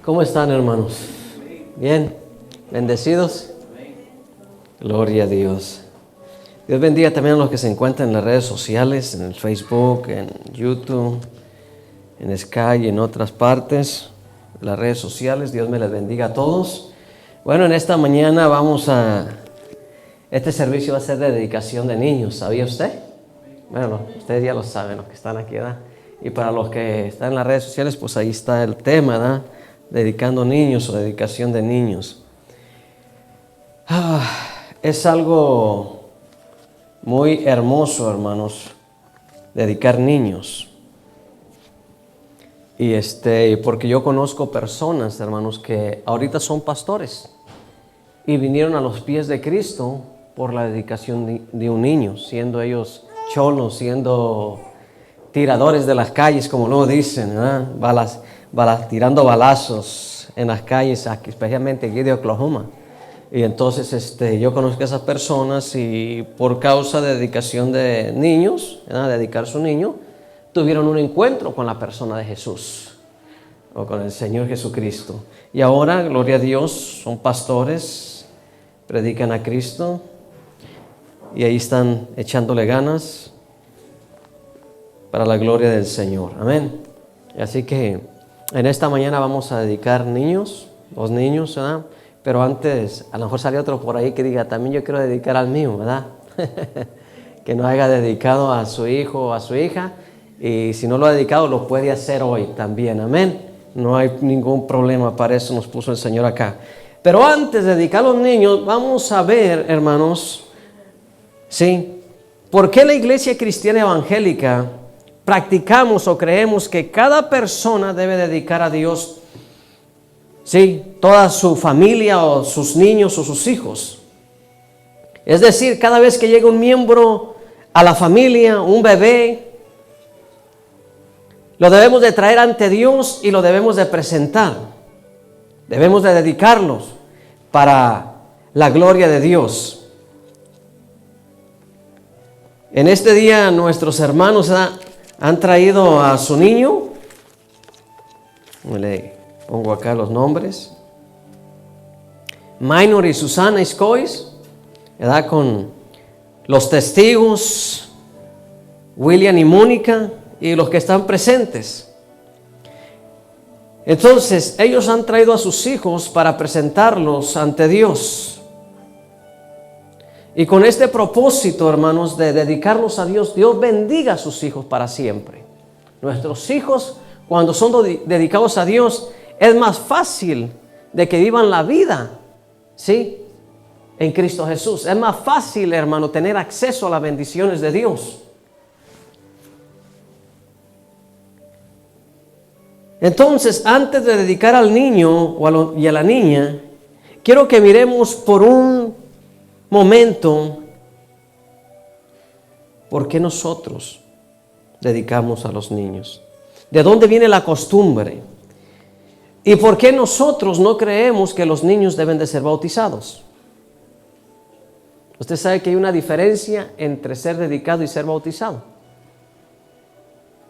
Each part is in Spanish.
¿Cómo están, hermanos? ¿Bien? ¿Bendecidos? Gloria a Dios. Dios bendiga también a los que se encuentran en las redes sociales, en el Facebook, en YouTube, en Sky y en otras partes, las redes sociales. Dios me les bendiga a todos. Bueno, en esta mañana este servicio va a ser de dedicación de niños, ¿sabía usted? Bueno, ustedes ya lo saben, los que están aquí, ¿verdad? Y para los que están en las redes sociales, pues ahí está el tema, ¿verdad? Dedicando niños o dedicación de niños. Es algo muy hermoso, hermanos, dedicar niños. Y porque yo conozco personas, hermanos, que ahorita son pastores y vinieron a los pies de Cristo por la dedicación de un niño, siendo ellos cholos, siendo tiradores de las calles, como luego dicen, ¿verdad? Tirando balazos en las calles, aquí, especialmente aquí de Oklahoma. Y entonces yo conozco a esas personas y por causa de dedicación de niños, ¿verdad? Dedicar su niño, tuvieron un encuentro con la persona de Jesús o con el Señor Jesucristo. Y ahora, gloria a Dios, son pastores, predican a Cristo y ahí están echándole ganas para la gloria del Señor. Amén. Así que en esta mañana vamos a dedicar los niños, ¿verdad? Pero antes, a lo mejor sale otro por ahí que diga, también yo quiero dedicar al mío, ¿verdad? Que no haya dedicado a su hijo o a su hija. Y si no lo ha dedicado, lo puede hacer hoy también. Amén. No hay ningún problema, para eso nos puso el Señor acá. Pero antes de dedicar a los niños, vamos a ver, hermanos, ¿sí? ¿Por qué la Iglesia Cristiana Evangélica practicamos o creemos que cada persona debe dedicar a Dios, sí, toda su familia o sus niños o sus hijos? Es decir, cada vez que llega un miembro a la familia, un bebé, lo debemos de traer ante Dios y lo debemos de presentar. Debemos de dedicarlos para la gloria de Dios. En este día nuestros hermanos han traído a su niño. Le pongo acá los nombres. Minor y Susana Escois, ¿verdad? Con los testigos, William y Mónica, y los que están presentes. Entonces, ellos han traído a sus hijos para presentarlos ante Dios. Y con este propósito, hermanos, de dedicarlos a Dios, Dios bendiga a sus hijos para siempre. Nuestros hijos, cuando son dedicados a Dios, es más fácil de que vivan la vida, ¿sí? En Cristo Jesús. Es más fácil, hermano, tener acceso a las bendiciones de Dios. Entonces, antes de dedicar al niño y a la niña, quiero que miremos por un momento por qué nosotros dedicamos a los niños. ¿De dónde viene la costumbre? ¿Y por qué nosotros no creemos que los niños deben de ser bautizados? Usted sabe que hay una diferencia entre ser dedicado y ser bautizado.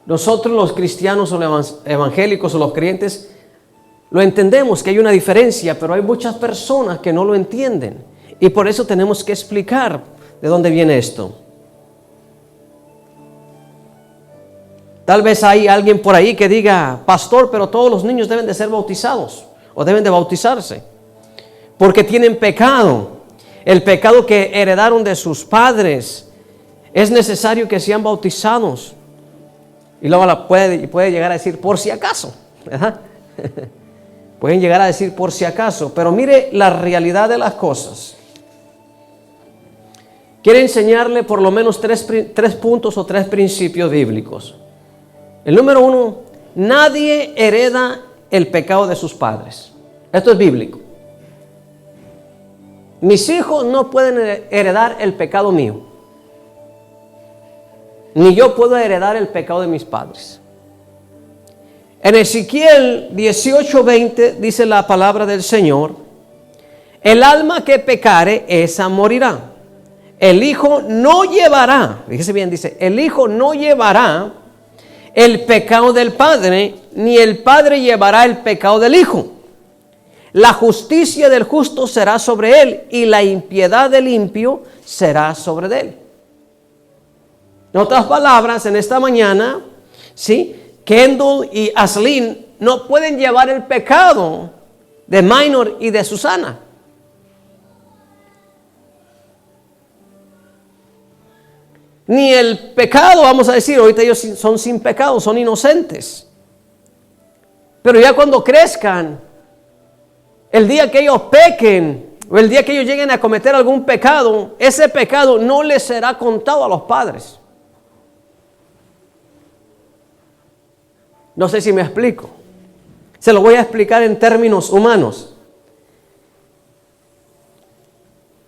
Nosotros los cristianos o los evangélicos o los creyentes lo entendemos que hay una diferencia, pero hay muchas personas que no lo entienden. Y por eso tenemos que explicar de dónde viene esto. Tal vez hay alguien por ahí que diga, pastor, pero todos los niños deben de ser bautizados o deben de bautizarse porque tienen pecado. El pecado que heredaron de sus padres. Es necesario que sean bautizados. Y luego puede llegar a decir por si acaso, ¿verdad? Pueden llegar a decir por si acaso, pero mire la realidad de las cosas. Quiero enseñarle por lo menos tres puntos o tres principios bíblicos. El número 1, nadie hereda el pecado de sus padres. Esto es bíblico. Mis hijos no pueden heredar el pecado mío. Ni yo puedo heredar el pecado de mis padres. En Ezequiel 18:20 dice la palabra del Señor: el alma que pecare, esa morirá. El hijo no llevará, fíjese bien, dice, el hijo no llevará el pecado del padre, ni el padre llevará el pecado del hijo. la justicia del justo será sobre él y la impiedad del impío será sobre él. En otras palabras, en esta mañana, ¿sí? Kendall y Aslin no pueden llevar el pecado de Minor y de Susana. Ni el pecado, vamos a decir, ahorita ellos son sin pecado, son inocentes. Pero ya cuando crezcan, el día que ellos pequen, o el día que ellos lleguen a cometer algún pecado, ese pecado no les será contado a los padres. No sé si me explico. Se lo voy a explicar en términos humanos.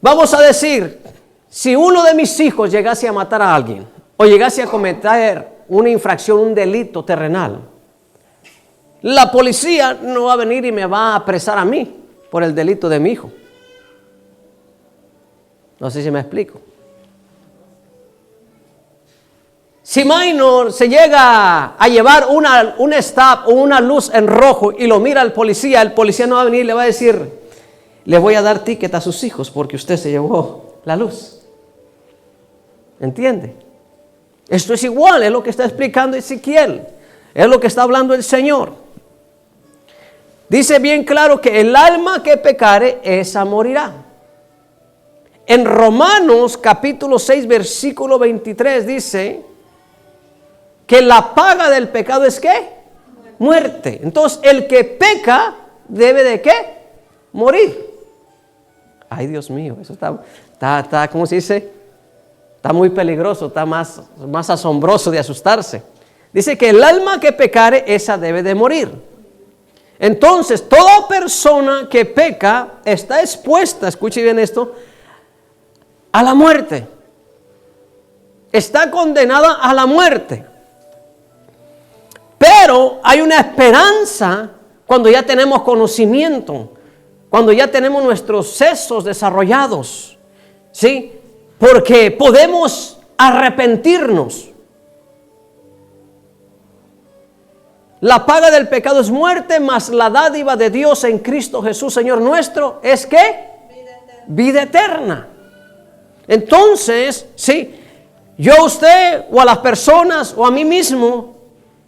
Vamos a decir, si uno de mis hijos llegase a matar a alguien o llegase a cometer una infracción, un delito terrenal, la policía no va a venir y me va a apresar a mí por el delito de mi hijo. No sé si me explico. Si Minor se llega a llevar un stop o una luz en rojo y lo mira el policía no va a venir y le va a decir, le voy a dar ticket a sus hijos porque usted se llevó la luz. ¿Entiende? Esto es igual, es lo que está explicando Ezequiel, es lo que está hablando el Señor. Dice bien claro que el alma que pecare, esa morirá. En Romanos capítulo 6 versículo 23 dice que la paga del pecado es ¿qué? Muerte. Entonces el que peca debe de ¿qué? Morir. Ay, Dios mío, eso está ¿cómo se dice? Está muy peligroso, está más asombroso de asustarse. Dice que el alma que pecare, esa debe de morir. Entonces, toda persona que peca está expuesta, escuche bien esto, a la muerte. Está condenada a la muerte. Pero hay una esperanza cuando ya tenemos conocimiento, cuando ya tenemos nuestros sesos desarrollados, ¿sí? Porque podemos arrepentirnos. La paga del pecado es muerte, mas la dádiva de Dios en Cristo Jesús, Señor nuestro, es ¿qué? Vida eterna. Entonces, sí, yo a usted o a las personas o a mí mismo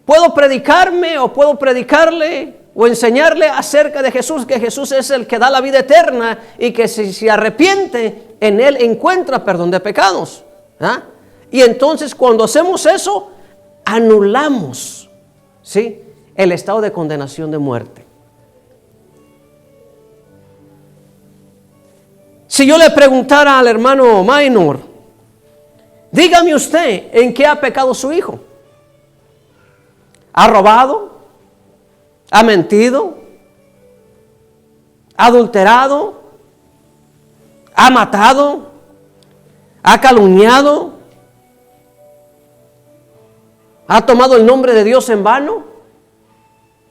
puedo predicarme o puedo predicarle o enseñarle acerca de Jesús, que Jesús es el que da la vida eterna y que si se arrepiente, en Él encuentra perdón de pecados. ¿Ah? Y entonces cuando hacemos eso, anulamos, ¿sí?, el estado de condenación de muerte. Si yo le preguntara al hermano Minor, dígame usted, ¿en qué ha pecado su hijo? ¿Ha robado? ¿Ha mentido? ¿Ha adulterado? ¿Ha matado? ¿Ha calumniado? ¿Ha tomado el nombre de Dios en vano?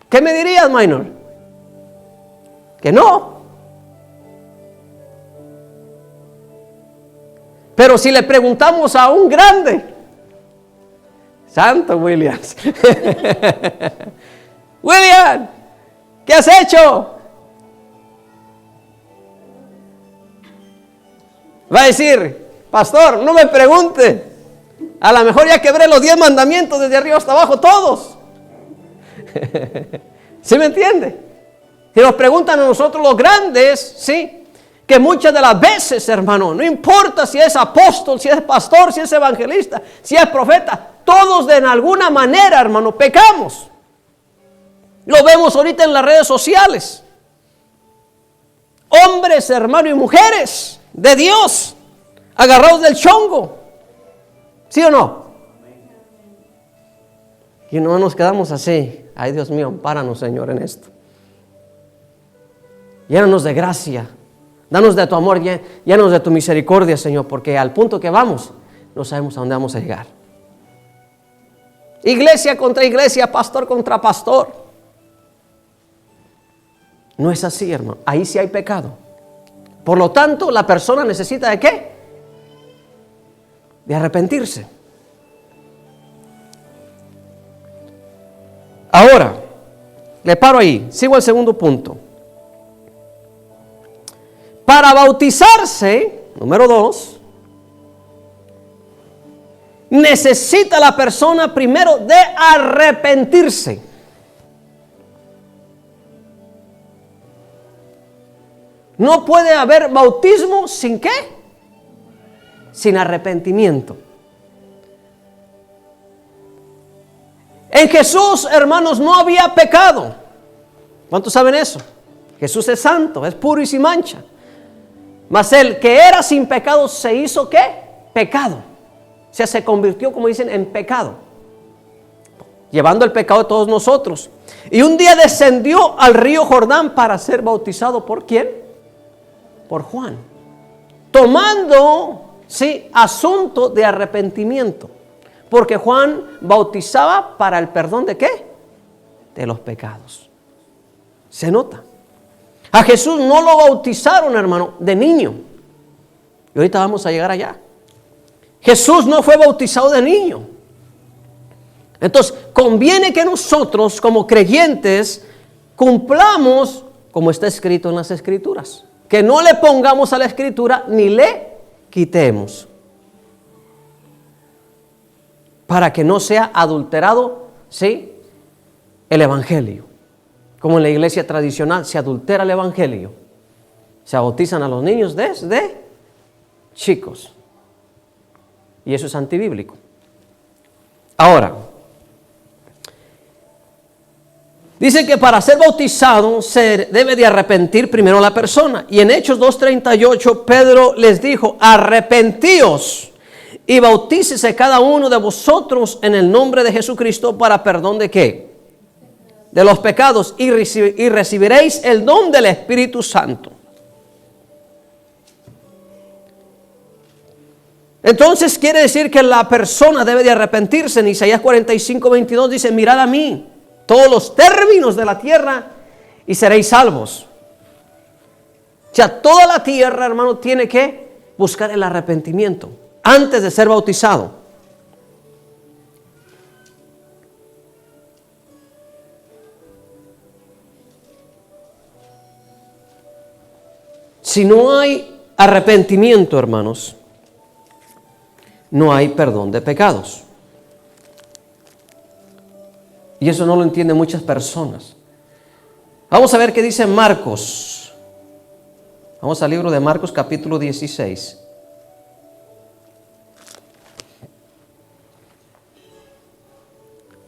¿Qué me dirías, Minor? Que no. Pero si le preguntamos a un grande, Santo Williams, William, ¿qué has hecho? Va a decir, pastor, no me pregunte. A lo mejor ya quebré los 10 mandamientos desde arriba hasta abajo, todos. ¿Sí me entiende? Si nos preguntan a nosotros los grandes, ¿sí?, que muchas de las veces, hermano, no importa si es apóstol, si es pastor, si es evangelista, si es profeta, todos de alguna manera, hermano, pecamos. Lo vemos ahorita en las redes sociales. Hombres, hermano, y mujeres de Dios, agarrados del chongo. ¿Sí o no? Y no nos quedamos así. Ay, Dios mío, ampáranos, Señor, en esto. Llénanos de gracia. Danos de tu amor, llénanos de tu misericordia, Señor, porque al punto que vamos, no sabemos a dónde vamos a llegar. Iglesia contra iglesia, pastor contra pastor. No es así, hermano. Ahí sí hay pecado. Por lo tanto, la persona necesita ¿de qué? De arrepentirse. Ahora, le paro ahí. Sigo al segundo punto. Para bautizarse, número 2, necesita la persona primero de arrepentirse. No puede haber bautismo sin ¿qué? Sin arrepentimiento. En Jesús, hermanos, no había pecado. ¿Cuántos saben eso? Jesús es santo, es puro y sin mancha. Mas el que era sin pecado se hizo ¿qué? Pecado. O sea, se convirtió, como dicen, en pecado, llevando el pecado de todos nosotros. Y un día descendió al río Jordán para ser bautizado. ¿Por quién? Por Juan. Tomando, sí, asunto de arrepentimiento. Porque Juan bautizaba para el perdón ¿de qué? De los pecados. Se nota. A Jesús no lo bautizaron, hermano, de niño. Y ahorita vamos a llegar allá. Jesús no fue bautizado de niño. Entonces, conviene que nosotros, como creyentes, cumplamos como está escrito en las Escrituras. Que no le pongamos a la Escritura ni le quitemos. Para que no sea adulterado, ¿sí?, el Evangelio. Como en la iglesia tradicional se adultera el Evangelio. Se bautizan a los niños desde chicos. Y eso es antibíblico. Ahora, dice que para ser bautizado se debe de arrepentir primero la persona. Y en Hechos 2:38 Pedro les dijo: arrepentíos y bautícese cada uno de vosotros en el nombre de Jesucristo para perdón ¿de qué? De los pecados, y recibiréis el don del Espíritu Santo. Entonces quiere decir que la persona debe de arrepentirse. En Isaías 45:22 dice: mirad a mí todos los términos de la tierra y seréis salvos. O sea, toda la tierra, hermano, tiene que buscar el arrepentimiento antes de ser bautizado. Si no hay arrepentimiento, hermanos, no hay perdón de pecados. Y eso no lo entienden muchas personas. Vamos a ver qué dice Marcos. Vamos al libro de Marcos, capítulo 16.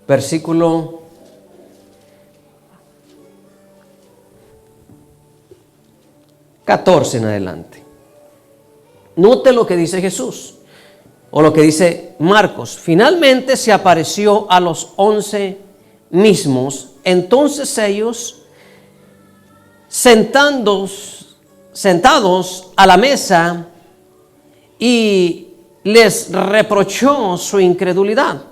Versículo 14 en adelante. Note lo que dice Jesús, o lo que dice Marcos. Finalmente se apareció a los 11 mismos. Entonces ellos, sentados a la mesa, y les reprochó su incredulidad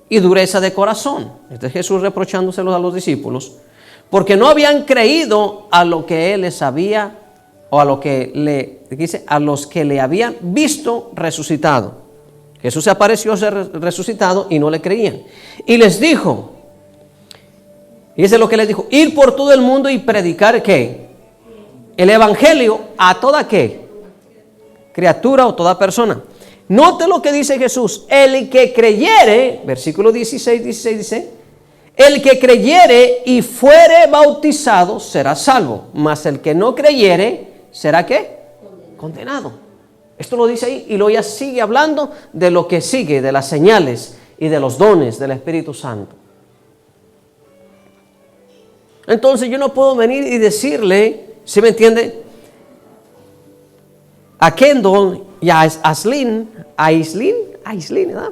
y dureza de corazón. Este es Jesús reprochándoselos a los discípulos, porque no habían creído a lo que él les había, o a lo que a los que le habían visto resucitado. Jesús se apareció resucitado y no le creían. Y les dijo, y eso es lo que les dijo: ir por todo el mundo y predicar ¿qué? El evangelio a toda ¿qué? Criatura o toda persona. Note lo que dice Jesús: el que creyere, versículo 16 dice: el que creyere y fuere bautizado será salvo, mas el que no creyere será ¿qué? Condenado. Esto lo dice ahí, y luego ya sigue hablando de lo que sigue, de las señales y de los dones del Espíritu Santo. Entonces yo no puedo venir y decirle, ¿sí me entiende?, a Kendall y a Aislinn, ¿verdad?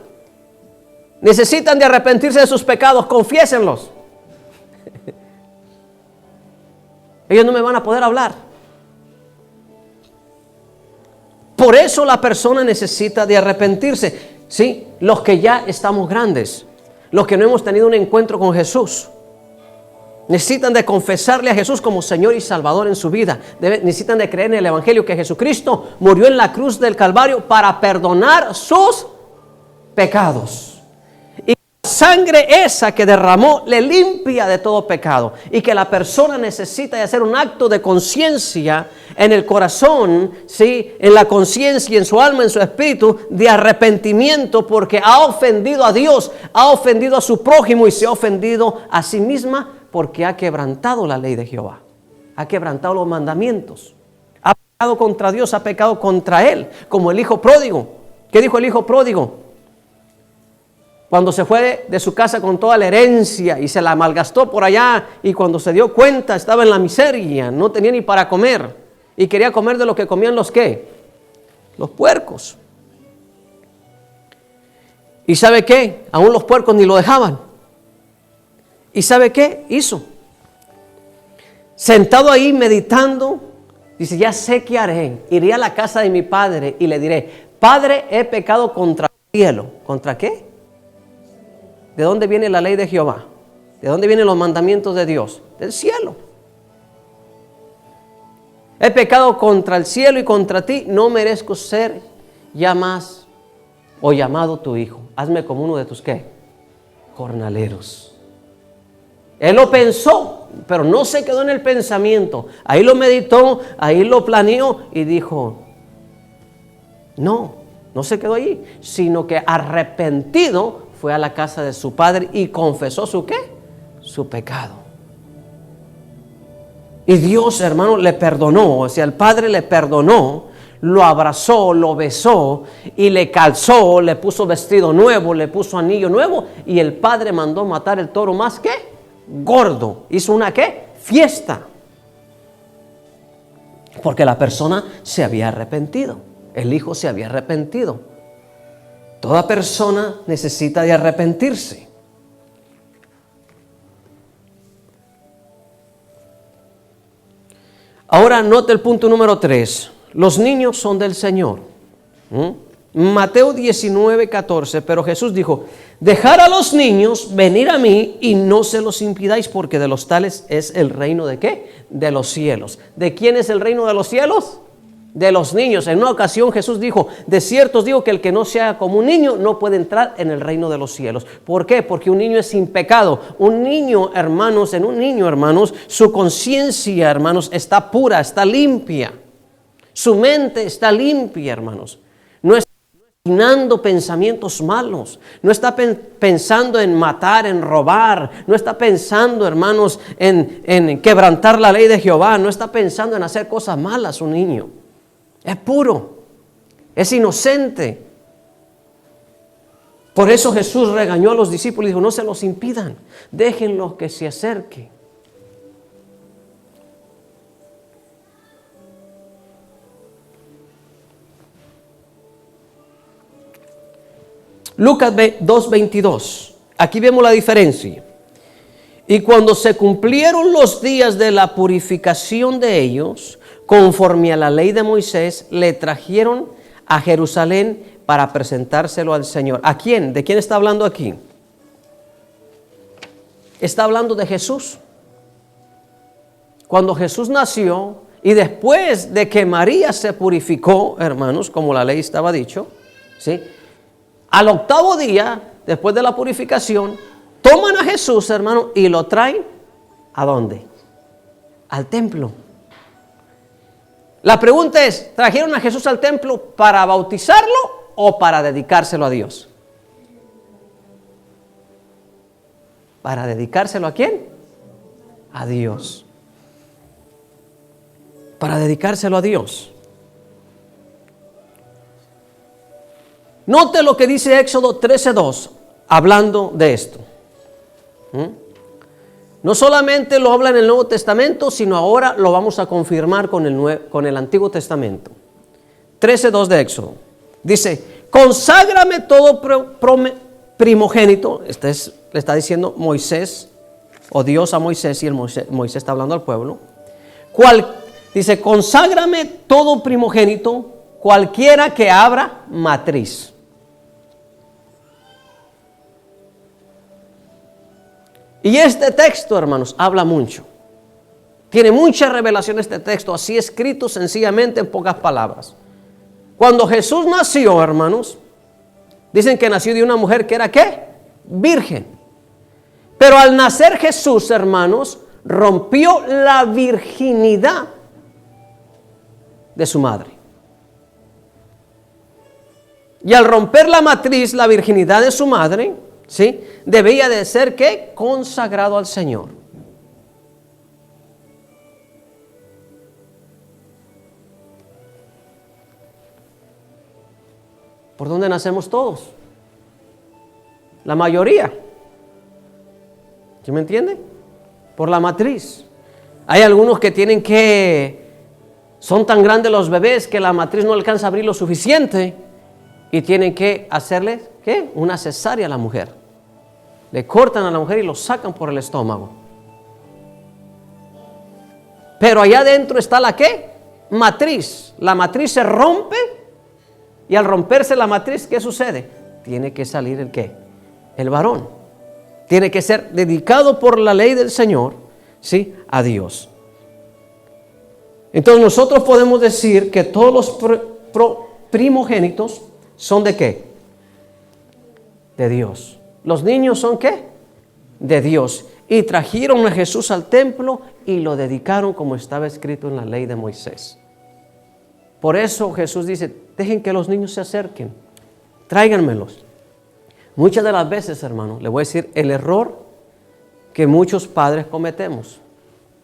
Necesitan de arrepentirse de sus pecados, confiésenlos. Ellos no me van a poder hablar. Por eso la persona necesita de arrepentirse. Sí, los que ya estamos grandes, los que no hemos tenido un encuentro con Jesús, necesitan de confesarle a Jesús como Señor y Salvador en su vida. Necesitan de creer en el Evangelio, que Jesucristo murió en la cruz del Calvario para perdonar sus pecados. Y sangre esa que derramó le limpia de todo pecado y que la persona necesita de hacer un acto de conciencia en el corazón, ¿sí? En la conciencia, en su alma, en su espíritu, de arrepentimiento porque ha ofendido a Dios, ha ofendido a su prójimo y se ha ofendido a sí misma porque ha quebrantado la ley de Jehová, ha quebrantado los mandamientos, ha pecado contra Dios, ha pecado contra Él, como el hijo pródigo. ¿Qué dijo el hijo pródigo? Cuando se fue de su casa con toda la herencia y se la malgastó por allá, y cuando se dio cuenta estaba en la miseria, no tenía ni para comer y quería comer de lo que comían los ¿qué? Los puercos. ¿Y sabe qué? Aún los puercos ni lo dejaban. ¿Y sabe qué hizo? Sentado ahí meditando, dice, ya sé qué haré. Iré a la casa de mi padre y le diré, Padre, he pecado contra el cielo. ¿Contra qué? ¿De dónde viene la ley de Jehová? ¿De dónde vienen los mandamientos de Dios? Del cielo. He pecado contra el cielo y contra ti, no merezco ser ya más o llamado tu hijo. Hazme como uno de tus ¿qué? Jornaleros. Él lo pensó, pero no se quedó en el pensamiento. Ahí lo meditó, ahí lo planeó y dijo, no se quedó ahí, sino que arrepentido fue a la casa de su padre y confesó su ¿qué? Su pecado. Y Dios, hermano, le perdonó. O sea, el padre le perdonó, lo abrazó, lo besó y le calzó, le puso vestido nuevo, le puso anillo nuevo. Y el padre mandó matar el toro más ¿qué? Gordo. Hizo una ¿qué? Fiesta. Porque la persona se había arrepentido. El hijo se había arrepentido. Toda persona necesita de arrepentirse. Ahora note el punto número 3. Los niños son del Señor. Mateo 19:14. Pero Jesús dijo, dejad a los niños venir a mí y no se los impidáis, porque de los tales es el reino ¿de qué? De los cielos. ¿De quién es el reino de los cielos? De los niños. En una ocasión Jesús dijo, de cierto os digo que el que no sea como un niño no puede entrar en el reino de los cielos. ¿Por qué? Porque un niño es sin pecado. Un niño, hermanos, su conciencia, hermanos, está pura, está limpia. Su mente está limpia, hermanos. No está imaginando pensamientos malos. No está pensando en matar, en robar. No está pensando, hermanos, en quebrantar la ley de Jehová. No está pensando en hacer cosas malas un niño. Es puro, es inocente. Por eso Jesús regañó a los discípulos y dijo, no se los impidan, déjenlos que se acerquen. Lucas 2:22, aquí vemos la diferencia. Y cuando se cumplieron los días de la purificación de ellos, conforme a la ley de Moisés, le trajeron a Jerusalén para presentárselo al Señor. ¿A quién? ¿De quién está hablando aquí? Está hablando de Jesús. Cuando Jesús nació y después de que María se purificó, hermanos, como la ley estaba dicho, ¿sí? Al octavo día, después de la purificación, toman a Jesús, hermano, y lo traen, ¿a dónde? Al templo. La pregunta es, ¿trajeron a Jesús al templo para bautizarlo o para dedicárselo a Dios? ¿Para dedicárselo a quién? A Dios. Para dedicárselo a Dios. Note lo que dice Éxodo 13:2, hablando de esto. No solamente lo habla en el Nuevo Testamento, sino ahora lo vamos a confirmar con el Antiguo Testamento. 13:2 de Éxodo. Dice, conságrame todo primogénito. Le está diciendo Moisés, o Dios a Moisés, y Moisés está hablando al pueblo. Dice, conságrame todo primogénito, cualquiera que abra matriz. Y este texto, hermanos, habla mucho. Tiene mucha revelación este texto, así escrito sencillamente en pocas palabras. Cuando Jesús nació, hermanos, dicen que nació de una mujer que era ¿qué? virgen. Pero al nacer Jesús, hermanos, rompió la virginidad de su madre. Y al romper la matriz, la virginidad de su madre, ¿sí?, debía de ser, ¿qué?, consagrado al Señor. ¿Por dónde nacemos todos? La mayoría. ¿Sí me entiende? Por la matriz. Hay algunos que son tan grandes los bebés que la matriz no alcanza a abrir lo suficiente y tienen que hacerle, ¿qué?, una cesárea a la mujer. Le cortan a la mujer y lo sacan por el estómago. Pero allá adentro está la ¿qué? Matriz. La matriz se rompe y al romperse la matriz, ¿qué sucede? Tiene que salir el ¿qué? El varón. Tiene que ser dedicado por la ley del Señor, ¿sí?, a Dios. Entonces nosotros podemos decir que todos los primogénitos son ¿de qué? De Dios. Los niños son ¿qué? De Dios. Y trajeron a Jesús al templo y lo dedicaron como estaba escrito en la ley de Moisés. Por eso Jesús dice, dejen que los niños se acerquen, tráiganmelos. Muchas de las veces, hermano, le voy a decir el error que muchos padres cometemos.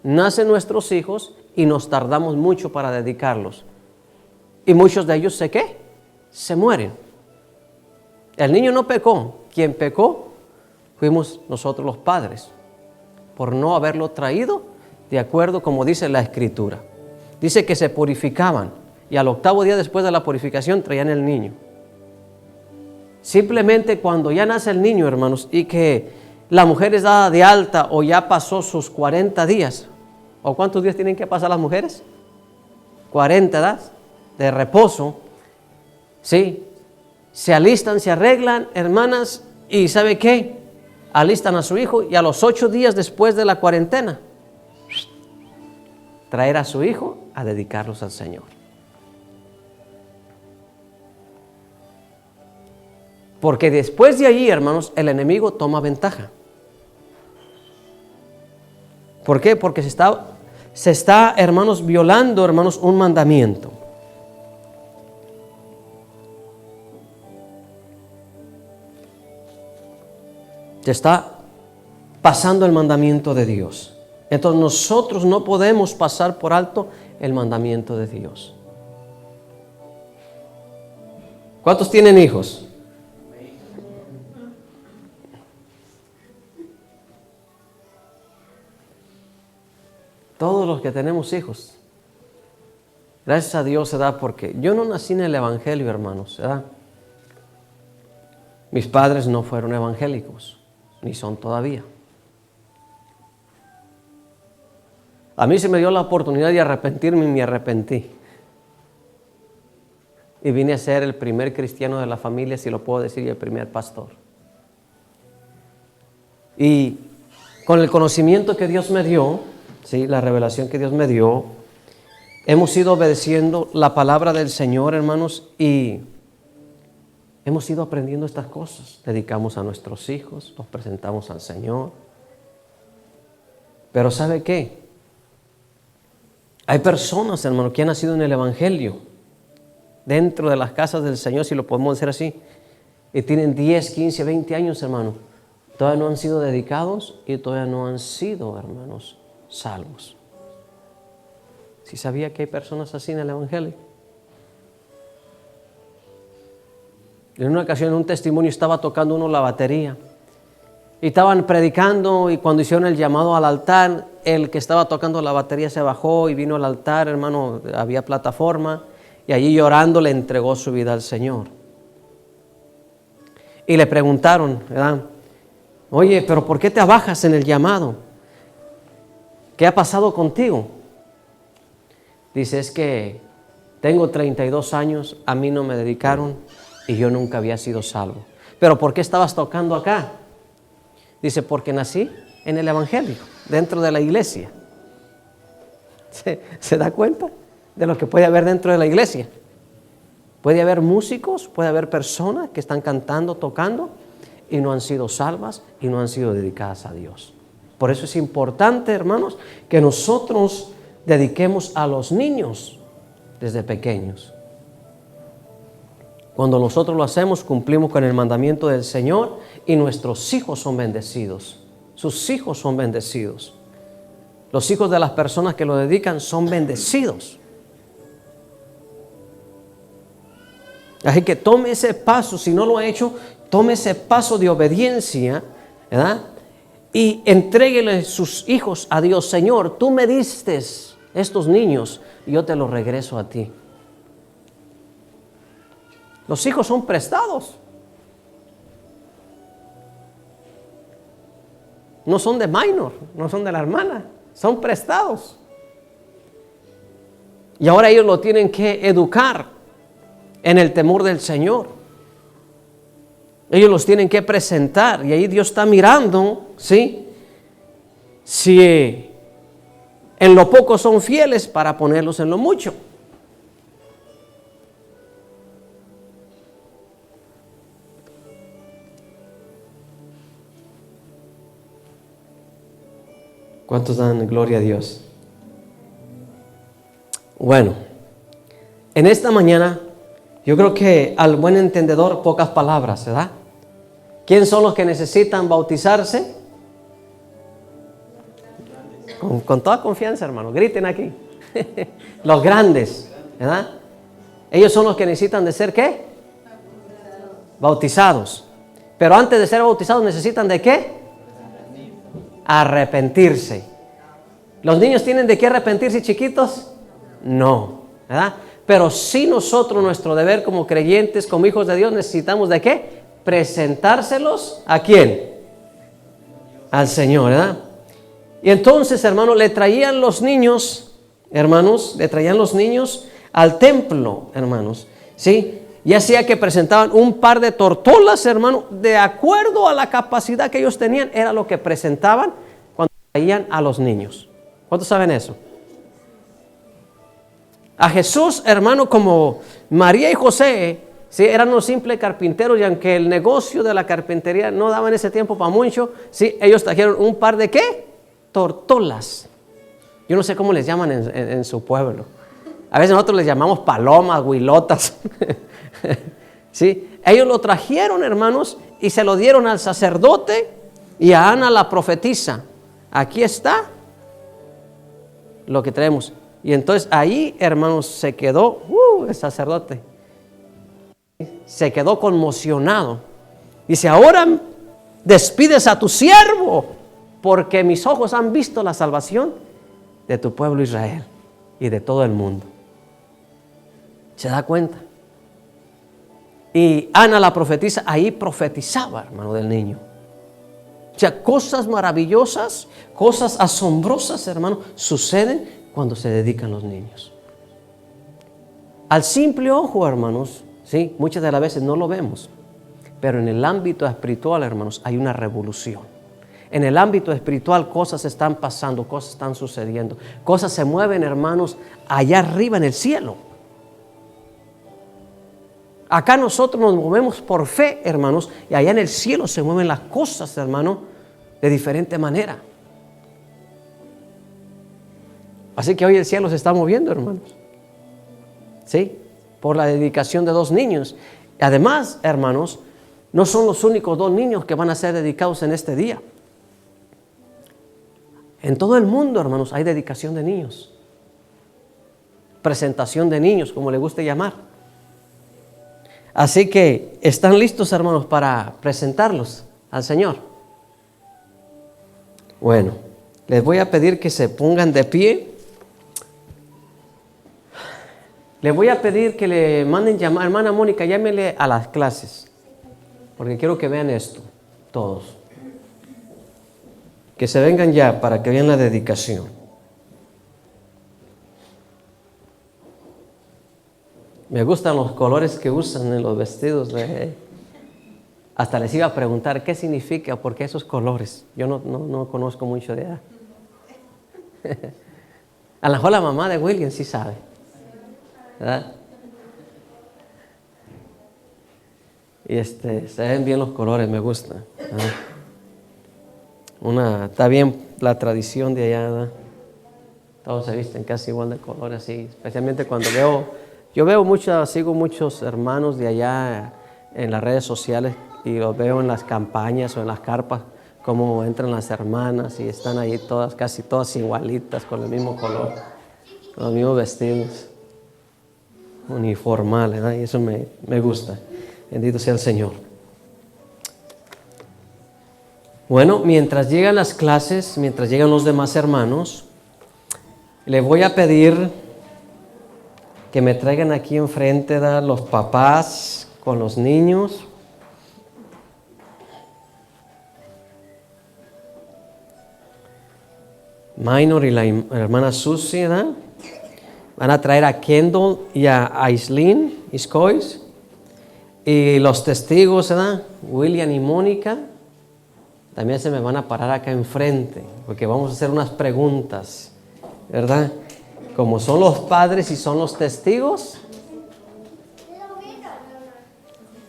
Nacen nuestros hijos y nos tardamos mucho para dedicarlos. Y muchos de ellos se mueren. El niño no pecó. Quien pecó fuimos nosotros los padres, por no haberlo traído de acuerdo como dice la Escritura. Dice que se purificaban y al octavo día después de la purificación traían el niño. Simplemente cuando ya nace el niño, hermanos, y que la mujer es dada de alta o ya pasó sus 40 días, ¿o cuántos días tienen que pasar las mujeres? 40 días de reposo, ¿sí? Se alistan, se arreglan, hermanas, y ¿sabe qué? Alistan a su hijo y a los 8 días después de la cuarentena, traer a su hijo a dedicarlos al Señor. Porque después de allí, hermanos, el enemigo toma ventaja. ¿Por qué? Porque se está, hermanos, violando, hermanos, un mandamiento. Se está pasando el mandamiento de Dios. Entonces nosotros no podemos pasar por alto el mandamiento de Dios. ¿Cuántos tienen hijos? Todos los que tenemos hijos. Gracias a Dios se da porque yo no nací en el Evangelio, hermanos, ¿verdad? Mis padres no fueron evangélicos, ni son todavía. A mí se me dio la oportunidad de arrepentirme y me arrepentí. Y vine a ser el primer cristiano de la familia, si lo puedo decir, y el primer pastor. Y con el conocimiento que Dios me dio, ¿sí?, la revelación que Dios me dio, hemos ido obedeciendo la palabra del Señor, hermanos, y hemos ido aprendiendo estas cosas. Dedicamos a nuestros hijos, los presentamos al Señor. Pero ¿sabe qué? Hay personas, hermanos, que han nacido en el Evangelio, dentro de las casas del Señor, si lo podemos decir así, y tienen 10, 15, 20 años, hermanos. Todavía no han sido dedicados y todavía no han sido, hermanos, salvos. ¿Sí sabía que hay personas así en el Evangelio? En una ocasión, en un testimonio, estaba tocando uno la batería y estaban predicando, y cuando hicieron el llamado al altar, el que estaba tocando la batería se bajó y vino al altar, hermano, había plataforma, y allí llorando le entregó su vida al Señor. Y le preguntaron, ¿verdad? Oye, pero ¿por qué te abajas en el llamado? ¿Qué ha pasado contigo? Dice, es que tengo 32 años, a mí no me dedicaron y yo nunca había sido salvo. ¿Pero por qué estabas tocando acá? Dice, porque nací en el Evangelio, dentro de la iglesia. ¿Se da cuenta de lo que puede haber dentro de la iglesia? Puede haber músicos, puede haber personas que están cantando, tocando, y no han sido salvas y no han sido dedicadas a Dios. Por eso es importante, hermanos, que nosotros dediquemos a los niños desde pequeños. Cuando nosotros lo hacemos, cumplimos con el mandamiento del Señor y nuestros hijos son bendecidos. Sus hijos son bendecidos. Los hijos de las personas que lo dedican son bendecidos. Así que tome ese paso, si no lo ha hecho, tome ese paso de obediencia, ¿verdad? Y entréguele sus hijos a Dios. Señor, tú me diste estos niños y yo te los regreso a ti. Los hijos son prestados. No son de minor, no son de la hermana, son prestados. Y ahora ellos lo tienen que educar en el temor del Señor. Ellos los tienen que presentar y ahí Dios está mirando, ¿sí? Si en lo poco son fieles para ponerlos en lo mucho. ¿Cuántos dan gloria a Dios? Bueno, en esta mañana yo creo que al buen entendedor pocas palabras, ¿verdad? ¿Quién son los que necesitan bautizarse? Con toda confianza, hermano, griten aquí. Los grandes, ¿verdad? Ellos son los que necesitan de ser ¿qué? Bautizados. Pero antes de ser bautizados necesitan de ¿qué? Arrepentirse. ¿Los niños tienen de qué arrepentirse, chiquitos? No, ¿verdad? Pero sí nosotros, nuestro deber como creyentes, como hijos de Dios, necesitamos de qué? Presentárselos ¿a quién? Al Señor, ¿verdad? Y entonces, hermanos, le traían los niños, hermanos, le traían los niños al templo, hermanos, ¿sí? Ya sea que presentaban un par de tortolas, hermano, de acuerdo a la capacidad que ellos tenían, era lo que presentaban cuando traían a los niños. ¿Cuántos saben eso? A Jesús, hermano, como María y José, sí, eran unos simples carpinteros y aunque el negocio de la carpintería no daba en ese tiempo para mucho, sí, ellos trajeron un par de ¿qué? Tortolas. Yo no sé cómo les llaman en su pueblo. A veces nosotros les llamamos palomas, huilotas. ¿Sí? Ellos lo trajeron, hermanos, y se lo dieron al sacerdote y a Ana la profetisa. Aquí está lo que traemos. Y entonces ahí, hermanos, se quedó el sacerdote. Se quedó conmocionado. Dice, ahora despides a tu siervo, porque mis ojos han visto la salvación de tu pueblo Israel y de todo el mundo. ¿Se da cuenta? Y Ana la profetisa ahí profetizaba, hermano, del niño. O sea, cosas maravillosas, cosas asombrosas, hermano, suceden cuando se dedican los niños. Al simple ojo, hermanos, sí, muchas de las veces no lo vemos, pero en el ámbito espiritual, hermanos, hay una revolución. En el ámbito espiritual cosas están pasando, cosas están sucediendo, cosas se mueven, hermanos, allá arriba en el cielo. Acá nosotros nos movemos por fe, hermanos, y allá en el cielo se mueven las cosas, hermano, de diferente manera. Así que hoy el cielo se está moviendo, hermanos. ¿Sí? Por la dedicación de 2 niños. Además, hermanos, no son los únicos 2 niños que van a ser dedicados en este día. En todo el mundo, hermanos, hay dedicación de niños. Presentación de niños, como le guste llamar. Así que, ¿están listos, hermanos, para presentarlos al Señor? Bueno, les voy a pedir que se pongan de pie. Les voy a pedir que le manden llamar, hermana Mónica, llámele a las clases, porque quiero que vean esto, todos. Que se vengan ya para que vean la dedicación. Me gustan los colores que usan en los vestidos. Hasta les iba a preguntar qué significa, por qué esos colores. Yo no conozco mucho de edad. A lo mejor la mamá de William sí sabe, ¿verdad? Y se ven bien los colores, me gusta. Está bien la tradición de allá, ¿verdad? Todos se visten casi igual de color, así. Especialmente cuando sigo muchos hermanos de allá en las redes sociales y los veo en las campañas o en las carpas, cómo entran las hermanas y están ahí todas, casi todas igualitas, con el mismo color, con los mismos vestidos, uniformales, ¿verdad? Y eso me gusta. Bendito sea el Señor. Bueno, mientras llegan las clases, mientras llegan los demás hermanos, le voy a pedir que me traigan aquí enfrente los papás con los niños. Minor y la hermana Susie, ¿verdad? Van a traer a Kendall y a Aislinn Iscois. Y los testigos, ¿verdad? William y Mónica, también se me van a parar acá enfrente, porque vamos a hacer unas preguntas, ¿verdad? Como son los padres y son los testigos.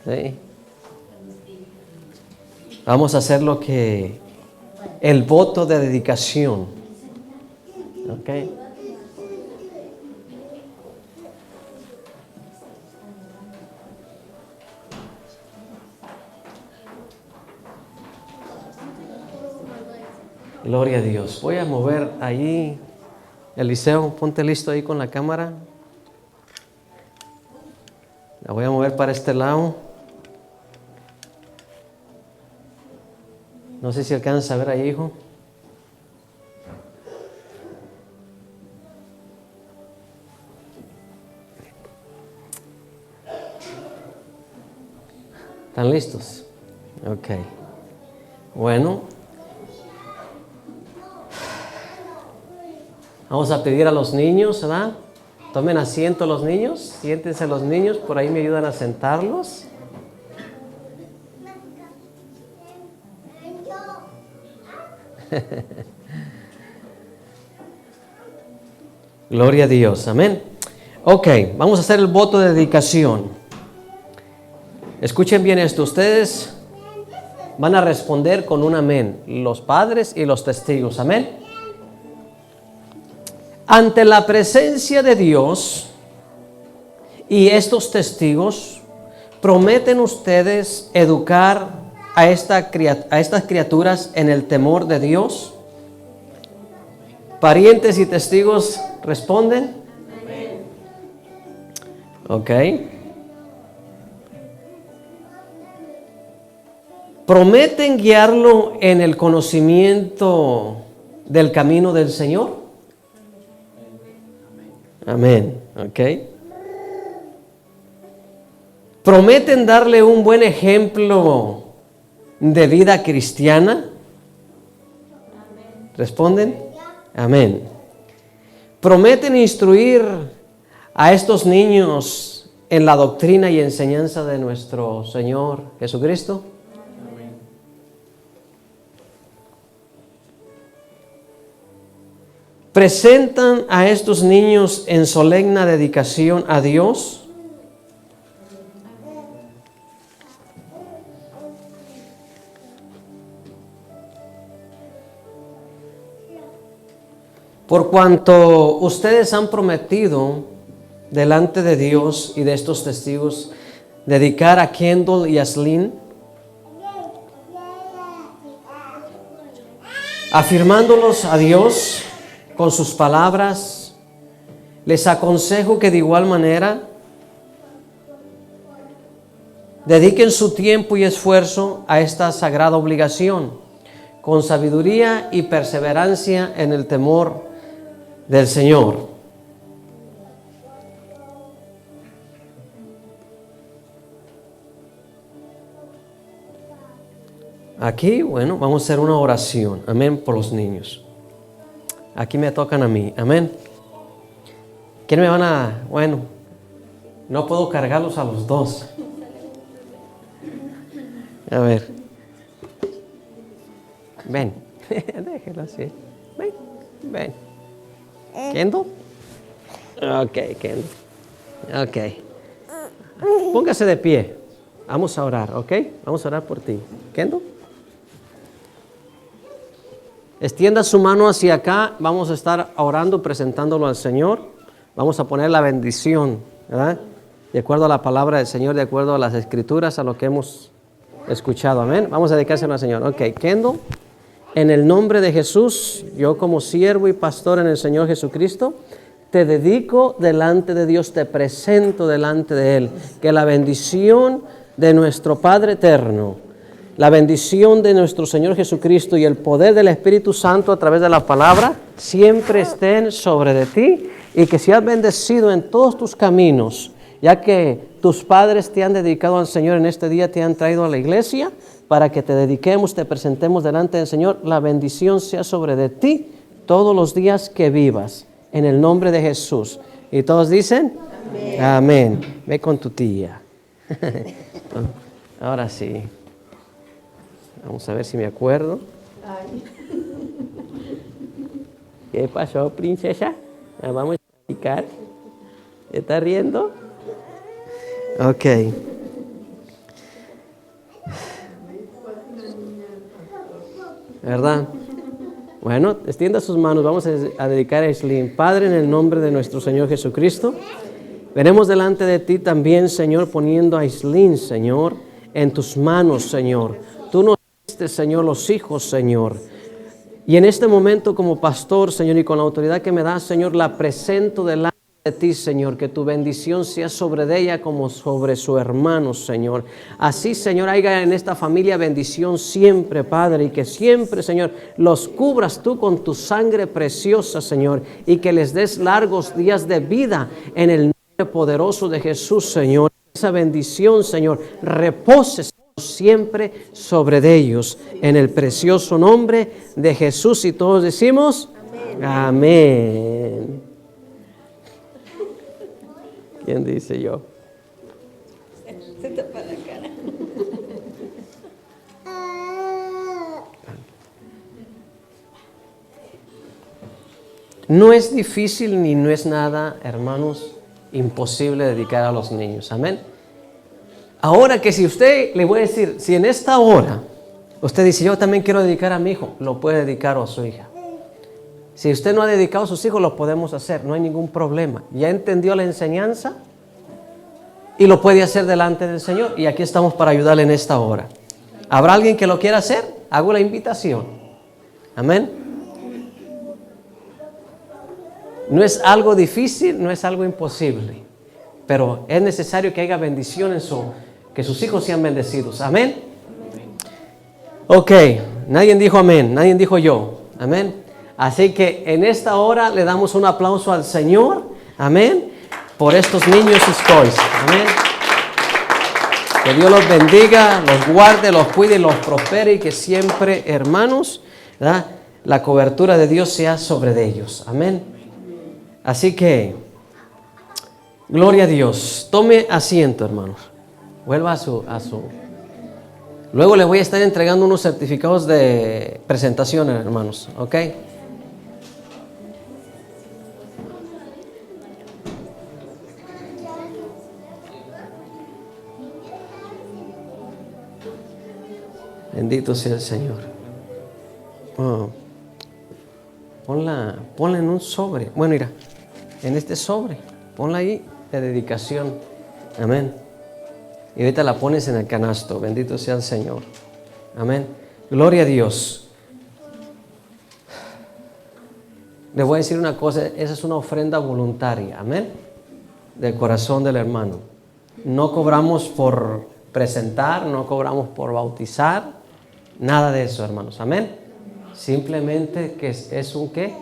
¿Sí? Vamos a hacer el voto de dedicación. ¿Ok? Gloria a Dios. Voy a mover ahí. Eliseo, ponte listo ahí con la cámara. La voy a mover para este lado. No sé si alcanzas a ver ahí, hijo. ¿Están listos? Ok. Bueno. Vamos a pedir a los niños, ¿verdad? Tomen asiento los niños, siéntense los niños, por ahí me ayudan a sentarlos. Gloria a Dios, amén. Ok, vamos a hacer el voto de dedicación. Escuchen bien esto, ustedes van a responder con un amén, los padres y los testigos, amén. Ante la presencia de Dios y estos testigos, ¿prometen ustedes educar a estas criaturas en el temor de Dios? Parientes y testigos responden. Ok. ¿Prometen guiarlo en el conocimiento del camino del Señor? Amén. Ok. ¿Prometen darle un buen ejemplo de vida cristiana? ¿Responden? Amén. ¿Prometen instruir a estos niños en la doctrina y enseñanza de nuestro Señor Jesucristo? Amén. ¿Presentan a estos niños en solemne dedicación a Dios? Por cuanto ustedes han prometido delante de Dios y de estos testigos dedicar a Kendall y Aislinn, afirmándolos a Dios con sus palabras, les aconsejo que de igual manera dediquen su tiempo y esfuerzo a esta sagrada obligación, con sabiduría y perseverancia en el temor del Señor. Aquí, bueno, vamos a hacer una oración, amén, por los niños. Aquí me tocan a mí, amén. ¿Quiénes me van a...? Bueno, no puedo cargarlos a los dos. A ver. Ven, déjelo así. Ven. ¿Kendall? Ok, Kendall. Ok. Póngase de pie. Vamos a orar, ¿ok? Vamos a orar por ti. ¿Kendo? Extienda su mano hacia acá. Vamos a estar orando, presentándolo al Señor. Vamos a poner la bendición, ¿verdad? De acuerdo a la palabra del Señor, de acuerdo a las Escrituras, a lo que hemos escuchado. Amén. Vamos a dedicárselo al Señor. Ok, Kendo, en el nombre de Jesús, yo como siervo y pastor en el Señor Jesucristo, te dedico delante de Dios, te presento delante de Él. Que la bendición de nuestro Padre eterno, la bendición de nuestro Señor Jesucristo y el poder del Espíritu Santo a través de la palabra siempre estén sobre de ti, y que seas bendecido en todos tus caminos, ya que tus padres te han dedicado al Señor en este día, te han traído a la iglesia para que te dediquemos, te presentemos delante del Señor. La bendición sea sobre de ti todos los días que vivas, en el nombre de Jesús. Y todos dicen, amén. Amén. Ve con tu tía. Ahora sí. Vamos a ver si me acuerdo. ¿Qué pasó, princesa? Vamos a platicar. ¿Te estás riendo? Ok. ¿Verdad? Bueno, extienda sus manos. Vamos a dedicar a Aislinn. Padre, en el nombre de nuestro Señor Jesucristo, venimos delante de ti también, Señor, poniendo a Aislinn, Señor, en tus manos, Señor. Tú nos diste, Señor, los hijos, Señor. Y en este momento, como pastor, Señor, y con la autoridad que me das, Señor, la presento delante de ti, Señor, que tu bendición sea sobre de ella como sobre su hermano, Señor. Así, Señor, haya en esta familia bendición siempre, Padre, y que siempre, Señor, los cubras tú con tu sangre preciosa, Señor, y que les des largos días de vida en el nombre poderoso de Jesús, Señor. Esa bendición, Señor, repose siempre sobre de ellos, en el precioso nombre de Jesús, y todos decimos amén. Amén. ¿Quién dice yo? Se tapa la cara. No es difícil ni no es nada, hermanos, imposible dedicar a los niños. Amén. Ahora que si usted, le voy a decir, si en esta hora usted dice, yo también quiero dedicar a mi hijo, lo puede dedicar a su hija. Si usted no ha dedicado a sus hijos, lo podemos hacer, no hay ningún problema. Ya entendió la enseñanza y lo puede hacer delante del Señor. Y aquí estamos para ayudarle en esta hora. ¿Habrá alguien que lo quiera hacer? Hago la invitación. Amén. No es algo difícil, no es algo imposible, pero es necesario que haya bendición en que sus hijos sean bendecidos. Amén. Ok, nadie dijo amén, nadie dijo yo. Amén. Así que en esta hora le damos un aplauso al Señor. Amén. Por estos niños y toys. Amén. Que Dios los bendiga, los guarde, los cuide y los prospere, y que siempre, hermanos, ¿verdad?, la cobertura de Dios sea sobre de ellos. Amén. Así que, gloria a Dios. Tome asiento, hermanos. Vuelva a su. Luego le voy a estar entregando unos certificados de presentación, hermanos. ¿Ok? Bendito sea el Señor. Oh. Ponla en un sobre. Bueno, mira, en este sobre, ponla ahí de dedicación. Amén. Y ahorita la pones en el canasto. Bendito sea el Señor. Amén. Gloria a Dios. Le voy a decir una cosa, esa es una ofrenda voluntaria. Amén. Del corazón del hermano. No cobramos por presentar, no cobramos por bautizar, nada de eso, hermanos. Amén. Simplemente que es un ¿qué?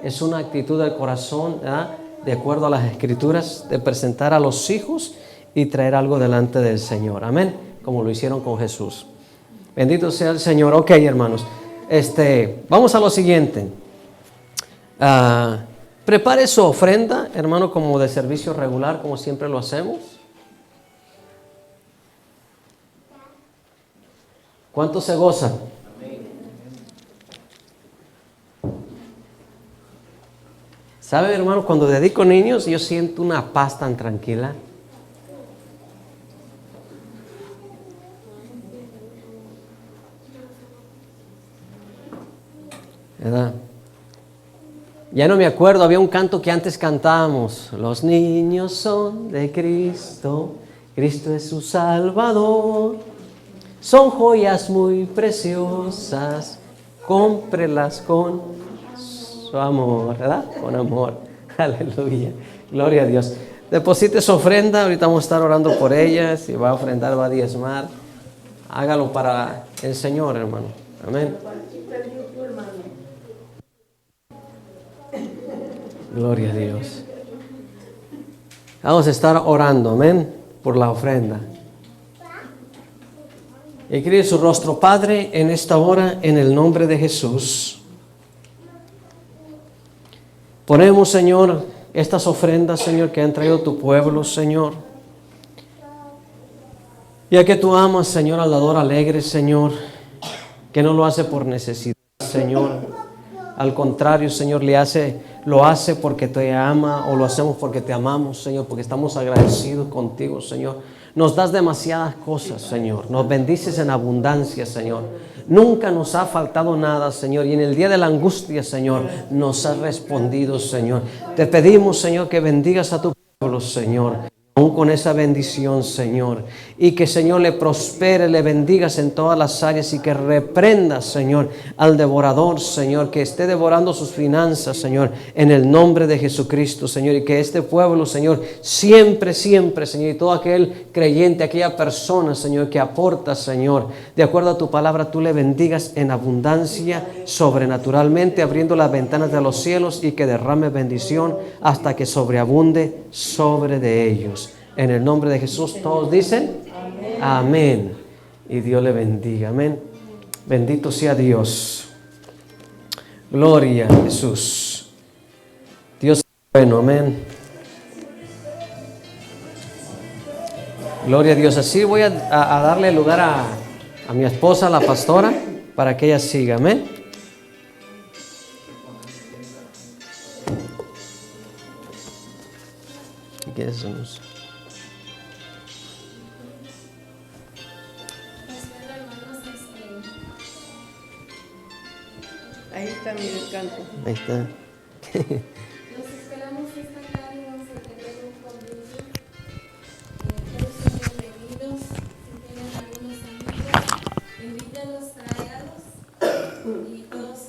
Es una actitud del corazón, ¿verdad?, de acuerdo a las Escrituras, de presentar a los hijos y traer algo delante del Señor. Amén. Como lo hicieron con Jesús. Bendito sea el Señor. Ok, hermanos. Vamos a lo siguiente. Prepare su ofrenda, hermano, como de servicio regular, como siempre lo hacemos. ¿Cuántos se gozan? ¿Sabe, hermano? Cuando dedico niños, yo siento una paz tan tranquila. ¿verdad? Ya no me acuerdo, había un canto que antes cantábamos. Los niños son de Cristo, Cristo es su Salvador. Son joyas muy preciosas, cómprelas con su amor, ¿verdad? Con amor. Aleluya. Gloria a Dios. Deposite su ofrenda, ahorita vamos a estar orando por ella. Si va a ofrendar, va a diezmar. Hágalo para el Señor, hermano. Amén. Gloria a Dios. Vamos a estar orando, amén, por la ofrenda. Incline su rostro, Padre, en esta hora, en el nombre de Jesús. Ponemos, Señor, estas ofrendas, Señor, que han traído tu pueblo, Señor. Ya que tú amas, Señor, al dador alegre, Señor, que no lo hace por necesidad, Señor. Al contrario, Señor, lo hace porque te ama, o lo hacemos porque te amamos, Señor, porque estamos agradecidos contigo, Señor. Nos das demasiadas cosas, Señor. Nos bendices en abundancia, Señor. Nunca nos ha faltado nada, Señor. Y en el día de la angustia, Señor, nos has respondido, Señor. Te pedimos, Señor, que bendigas a tu pueblo, Señor. Aún con esa bendición, Señor, y que, Señor, le prospere, le bendigas en todas las áreas y que reprendas, Señor, al devorador, Señor, que esté devorando sus finanzas, Señor, en el nombre de Jesucristo, Señor, y que este pueblo, Señor, siempre, siempre, Señor, y todo aquel creyente, aquella persona, Señor, que aporta, Señor, de acuerdo a tu palabra, tú le bendigas en abundancia, sobrenaturalmente, abriendo las ventanas de los cielos y que derrame bendición hasta que sobreabunde sobre de ellos. En el nombre de Jesús, todos dicen amén. Amén. Y Dios le bendiga. Amén. Bendito sea Dios. Gloria a Jesús. Dios es bueno. Amén. Gloria a Dios. Así voy a darle lugar a mi esposa, la pastora, para que ella siga. Amén. ¿Qué es eso? Ahí está mi descanso. Ahí está. Los esperamos esta tarde, vamos a tener un convivio. Todos son bienvenidos. Si tienen algunos amigos, invítalos, tráigalos. Y todos